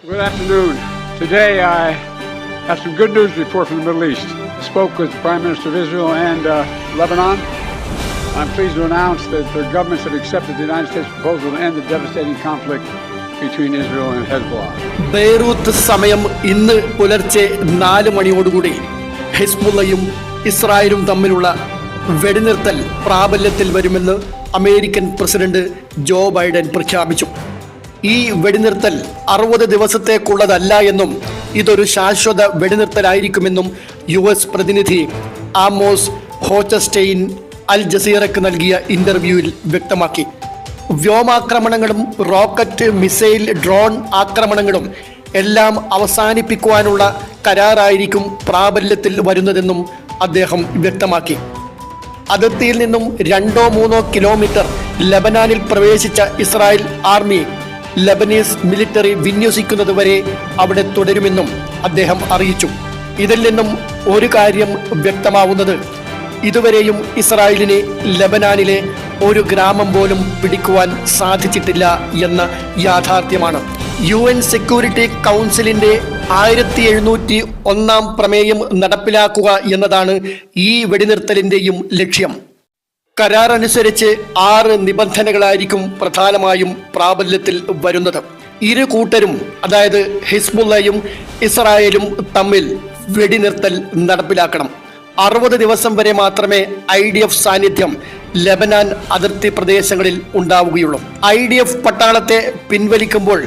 Good afternoon. Today I have some good news to report from the Middle East. I spoke with the Prime Minister of Israel and Lebanon. I'm pleased to announce that their governments have accepted the United States proposal to end the devastating conflict between Israel and Hezbollah. Beirut സമയം ഇന്ന് പുലർച്ചെ 4 മണിയോടുകൂടി ഹിസ്ബുള്ളയും ഇസ്രായേലും തമ്മിലുള്ള വെടിനിർത്തൽ പ്രാബല്യത്തിൽ വരുമെന്ന് American president Joe Biden പ്രഖ്യാപിച്ചു. ഈ വെടിനിർത്തൽ 60 ദിവസത്തേക്കുള്ളതല്ല എന്നും ഇതൊരു ശാശ്വത വെടിനിർത്തലായിരിക്കുമെന്നും US പ്രതിനിധി ആമോസ് ഹോച്ചസ്റ്റെയിൻ അൽ ജസീറയ്ക്ക് നൽകിയ ഇന്റർവ്യൂവിൽ വ്യക്തമാക്കി. വ്യോമാക്രമണങ്ങളും റോക്കറ്റ്, മിസൈൽ, ഡ്രോൺ ആക്രമണങ്ങളും എല്ലാം അവസാനിപ്പിക്കുവാനുള്ള കരാറായിരിക്കും പ്രാബല്യത്തിൽ വരുന്നതെന്നും അദ്ദേഹം വ്യക്തമാക്കി. അതിർത്തിയിൽ നിന്നും 2-3 കിലോമീറ്റർ ലബനാനിൽ പ്രവേശിച്ച ഇസ്രായേൽ ആർമി ലബനീസ് മിലിറ്ററി വിന്യസിക്കുന്നതുവരെ അവിടെ തുടരുമെന്നും അദ്ദേഹം അറിയിച്ചു. ഇതിൽ നിന്നും ഒരു കാര്യം വ്യക്തമാവുന്നത് ഇതുവരെയും ഇസ്രായേലിന് ലബനാനിലെ ഒരു ഗ്രാമം പോലും പിടിക്കുവാൻ സാധിച്ചിട്ടില്ല എന്ന യാഥാർത്ഥ്യമാണ്. UN സെക്യൂരിറ്റി കൗൺസിലിന്റെ 1701 പ്രമേയം നടപ്പിലാക്കുക എന്നതാണ് ഈ വെടിനിർത്തലിന്റെയും ലക്ഷ്യം. കരാർ അനുസരിച്ച് 6 നിബന്ധനകളായിരിക്കും പ്രധാനമായും പ്രാബല്യത്തിൽ വരുന്നത്. ഇരു കൂട്ടരും, അതായത് ഹിസ്ബുള്ളയും ഇസ്രായേലും തമ്മിൽ വെടിനിർത്തൽ നടപ്പിലാക്കണം. 60 ദിവസം വരെ മാത്രമേ IDF സാന്നിധ്യം ലബനാൻ അതിർത്തി പ്രദേശങ്ങളിൽ ഉണ്ടാവുകയുള്ളൂ. IDF പട്ടാളത്തെ പിൻവലിക്കുമ്പോൾ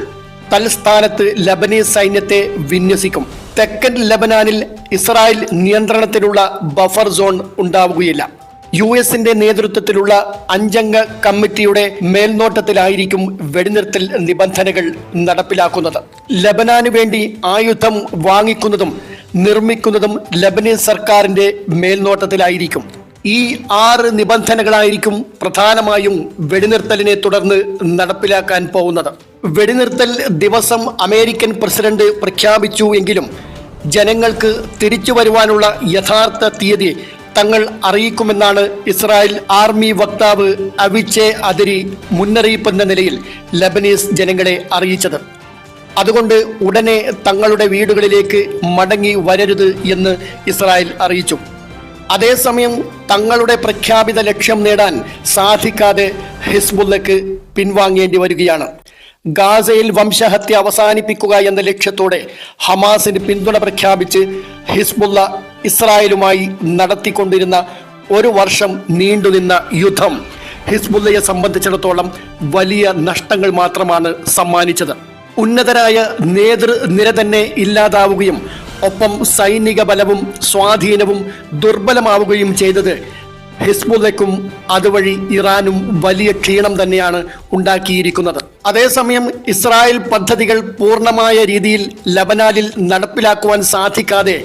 തൽസ്ഥാനത്ത് ലബനീസ് സൈന്യത്തെ വിന്യസിക്കും. തെക്കൻ ലബനാനിൽ ഇസ്രായേൽ നിയന്ത്രണത്തിലുള്ള ബഫർ സോൺ ഉണ്ടാവുകയില്ല. US-ന്റെ നേതൃത്വത്തിലുള്ള 5-അംഗ കമ്മിറ്റിയുടെ മേൽനോട്ടത്തിലായിരിക്കും വെടിനിർത്തൽ നിബന്ധനകൾ നടപ്പിലാക്കുന്നത്. ലബനാനു വേണ്ടി ആയുധം വാങ്ങിക്കുന്നതും നിർമ്മിക്കുന്നതും ലബനീസ് സർക്കാരിന്റെ മേൽനോട്ടത്തിലായിരിക്കും. ഈ 6 നിബന്ധനകളായിരിക്കും പ്രധാനമായും വെടിനിർത്തലിനെ തുടർന്ന് നടപ്പിലാക്കാൻ പോകുന്നത്. വെടിനിർത്തൽ ദിവസം അമേരിക്കൻ പ്രസിഡന്റ് പ്രഖ്യാപിച്ചു എങ്കിലും ജനങ്ങൾക്ക് തിരിച്ചു വരുവാനുള്ള യഥാർത്ഥ തീയതി തങ്ങൾ അറിയിക്കുമെന്നാണ് ഇസ്രായേൽ ആർമി വക്താവ് അവിച്ചെ അദരി മുന്നറിയിപ്പെന്ന നിലയിൽ ലബനീസ് ജനങ്ങളെ അറിയിച്ചത്. അതുകൊണ്ട് ഉടനെ തങ്ങളുടെ വീടുകളിലേക്ക് മടങ്ങി വരരുത് എന്ന് ഇസ്രായേൽ അറിയിച്ചു. അതേസമയം തങ്ങളുടെ പ്രഖ്യാപിത ലക്ഷ്യം നേടാൻ സാധിക്കാതെ ഹിസ്ബുള്ളയ്ക്ക് പിൻവാങ്ങേണ്ടി വരികയാണ്. ഗാസയിൽ വംശഹത്യ അവസാനിപ്പിക്കുക എന്ന ലക്ഷ്യത്തോടെ ഹമാസിന് പിന്തുണ പ്രഖ്യാപിച്ച് ഹിസ്ബുള്ള ഇസ്രായേലുമായി നടത്തിക്കൊണ്ടിരുന്ന 1 വർഷം നീണ്ടുനിന്ന യുദ്ധം ഹിസ്ബുള്ളയെ സംബന്ധിച്ചിടത്തോളം വലിയ നഷ്ടങ്ങൾ മാത്രമാണ് സമ്മാനിച്ചത്. ഉന്നതരായ നേതൃനിര തന്നെ ഇല്ലാതാവുകയും ഒപ്പം സൈനിക ബലവും സ്വാധീനവും ദുർബലമാവുകയും ചെയ്തത് ഹിസ്ബുള്ളയ്ക്കും അതുവഴി ഇറാനും വലിയ ക്ഷീണം തന്നെയാണ് ഉണ്ടാക്കിയിരിക്കുന്നത്. അതേസമയം ഇസ്രായേൽ പദ്ധതികൾ പൂർണ്ണമായ രീതിയിൽ ലബനാനിൽ നടപ്പിലാക്കുവാൻ സാധിക്കാതെ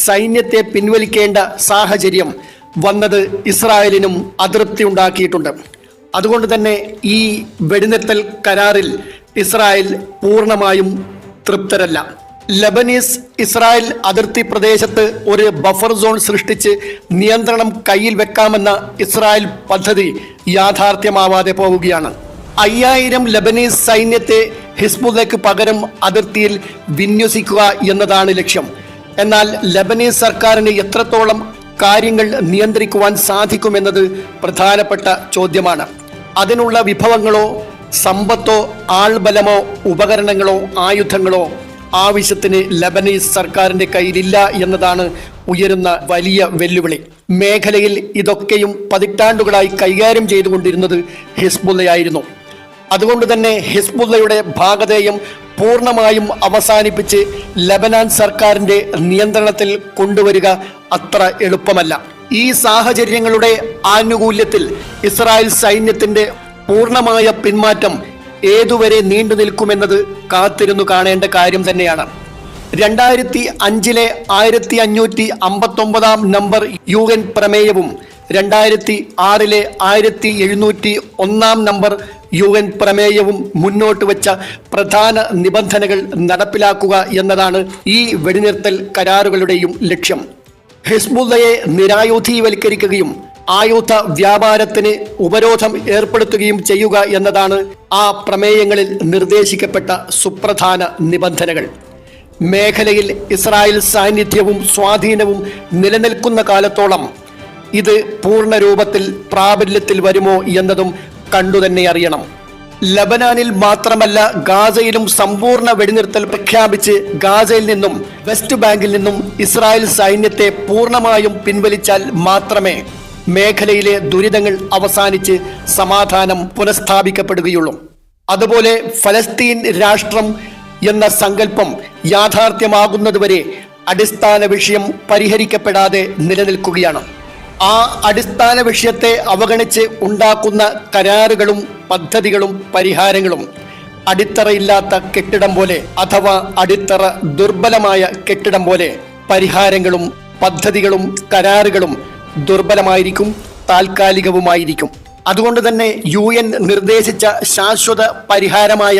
സൈന്യത്തെ പിൻവലിക്കേണ്ട സാഹചര്യം വന്നത് ഇസ്രായേലിനും അതൃപ്തി ഉണ്ടാക്കിയിട്ടുണ്ട്. അതുകൊണ്ട് തന്നെ ഈ വെടിനിർത്തൽ കരാറിൽ ഇസ്രായേൽ പൂർണ്ണമായും തൃപ്തരല്ല. ലബനീസ് ഇസ്രായേൽ അതിർത്തി പ്രദേശത്ത് ഒരു ബഫർ സോൺ സൃഷ്ടിച്ച് നിയന്ത്രണം കയ്യിൽ വെക്കാമെന്ന ഇസ്രായേൽ പദ്ധതി യാഥാർത്ഥ്യമാവാതെ പോവുകയാണ്. 5000 ലബനീസ് സൈന്യത്തെ ഹിസ്ബുള്ളയ്ക്ക് പകരം അതിർത്തിയിൽ വിന്യസിക്കുക എന്നതാണ് ലക്ഷ്യം. എന്നാൽ ലബനീസ് സർക്കാരിന് എത്രത്തോളം കാര്യങ്ങൾ നിയന്ത്രിക്കുവാൻ സാധിക്കുമെന്നത് പ്രധാനപ്പെട്ട ചോദ്യമാണ്. അതിനുള്ള വിഭവങ്ങളോ സമ്പത്തോ ആൾബലമോ ഉപകരണങ്ങളോ ആയുധങ്ങളോ ആവശ്യത്തിന് ലബനീസ് സർക്കാരിന്റെ കയ്യിലില്ല എന്നതാണ് ഉയരുന്ന വലിയ വെല്ലുവിളി. മേഖലയിൽ ഇതൊക്കെയും പതിറ്റാണ്ടുകളായി കൈകാര്യം ചെയ്തുകൊണ്ടിരുന്നത് ഹിസ്ബുള്ളയായിരുന്നു. അതുകൊണ്ട് തന്നെ ഹിസ്ബുള്ളയുടെ ഭാഗധേയം പൂർണ്ണമായും അവസാനിപ്പിച്ച് ലബനാൻ സർക്കാരിന്റെ നിയന്ത്രണത്തിൽ കൊണ്ടുവരിക അത്ര എളുപ്പമല്ല. ഈ സാഹചര്യങ്ങളുടെ ആനുകൂല്യത്തിൽ ഇസ്രായേൽ സൈന്യത്തിന്റെ പൂർണ്ണമായ പിന്മാറ്റം ഏതുവരെ നീണ്ടു നിൽക്കുമെന്നത് കാത്തിരുന്നു കാണേണ്ട കാര്യം തന്നെയാണ്. 2005-ലെ 1559 നമ്പർ UN പ്രമേയവും 2006-ലെ 1701 നമ്പർ UN പ്രമേയവും മുന്നോട്ട് വെച്ച പ്രധാന നിബന്ധനകൾ നടപ്പിലാക്കുക എന്നതാണ് ഈ വെടിനിർത്തൽ കരാറുകളുടെയും ലക്ഷ്യം. ഹിസ്ബുള്ളയെ നിരായുധീവൽക്കരിക്കുകയും ആയുധ വ്യാപാരത്തിന് ഉപരോധം ഏർപ്പെടുത്തുകയും ചെയ്യുക എന്നതാണ് ആ പ്രമേയങ്ങളിൽ നിർദ്ദേശിക്കപ്പെട്ട സുപ്രധാന നിബന്ധനകൾ. മേഖലയിൽ ഇസ്രായേൽ സാന്നിധ്യവും സ്വാധീനവും നിലനിൽക്കുന്ന കാലത്തോളം ഇത് പൂർണ്ണ രൂപത്തിൽ പ്രാബല്യത്തിൽ വരുമോ എന്നതും കണ്ടുതന്നെ അറിയണം. ലബനാനിൽ മാത്രമല്ല ഗാസയിലും സമ്പൂർണ്ണ വെടിനിർത്തൽ പ്രഖ്യാപിച്ച് ഗാസയിൽ നിന്നും വെസ്റ്റ് ബാങ്കിൽ നിന്നും ഇസ്രായേൽ സൈന്യത്തെ പൂർണ്ണമായും പിൻവലിച്ചാൽ മാത്രമേ മേഖലയിലെ ദുരിതങ്ങൾ അവസാനിച്ച് സമാധാനം പുനഃസ്ഥാപിക്കപ്പെടുകയുള്ളൂ. അതുപോലെ ഫലസ്തീൻ രാഷ്ട്രം എന്ന സങ്കല്പം യാഥാർത്ഥ്യമാകുന്നതുവരെ അടിസ്ഥാന വിഷയം പരിഹരിക്കപ്പെടാതെ നിലനിൽക്കുകയാണ്. ആ അടിസ്ഥാന വിഷയത്തെ അവഗണിച്ച് ഉണ്ടാക്കുന്ന കരാറുകളും പദ്ധതികളും പരിഹാരങ്ങളും അടിത്തറയില്ലാത്ത കെട്ടിടം പോലെ, അഥവാ അടിത്തറ ദുർബലമായ കെട്ടിടം പോലെ പരിഹാരങ്ങളും പദ്ധതികളും കരാറുകളും ദുർബലമായിരിക്കും, താൽക്കാലികവുമായിരിക്കും. അതുകൊണ്ട് തന്നെ UN നിർദ്ദേശിച്ച ശാശ്വത പരിഹാരമായ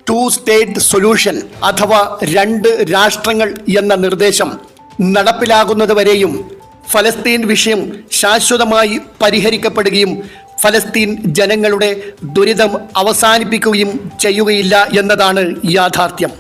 2 സ്റ്റേറ്റ് സൊല്യൂഷൻ അഥവാ 2 രാഷ്ട്രങ്ങൾ എന്ന നിർദ്ദേശം നടപ്പിലാകുന്നതുവരെയും ഫലസ്തീൻ വിഷയം ശാശ്വതമായി പരിഹരിക്കപ്പെടുകയും ഫലസ്തീൻ ജനങ്ങളുടെ ദുരിതം അവസാനിപ്പിക്കുകയും ചെയ്യുകയില്ല എന്നതാണ് യാഥാർത്ഥ്യം.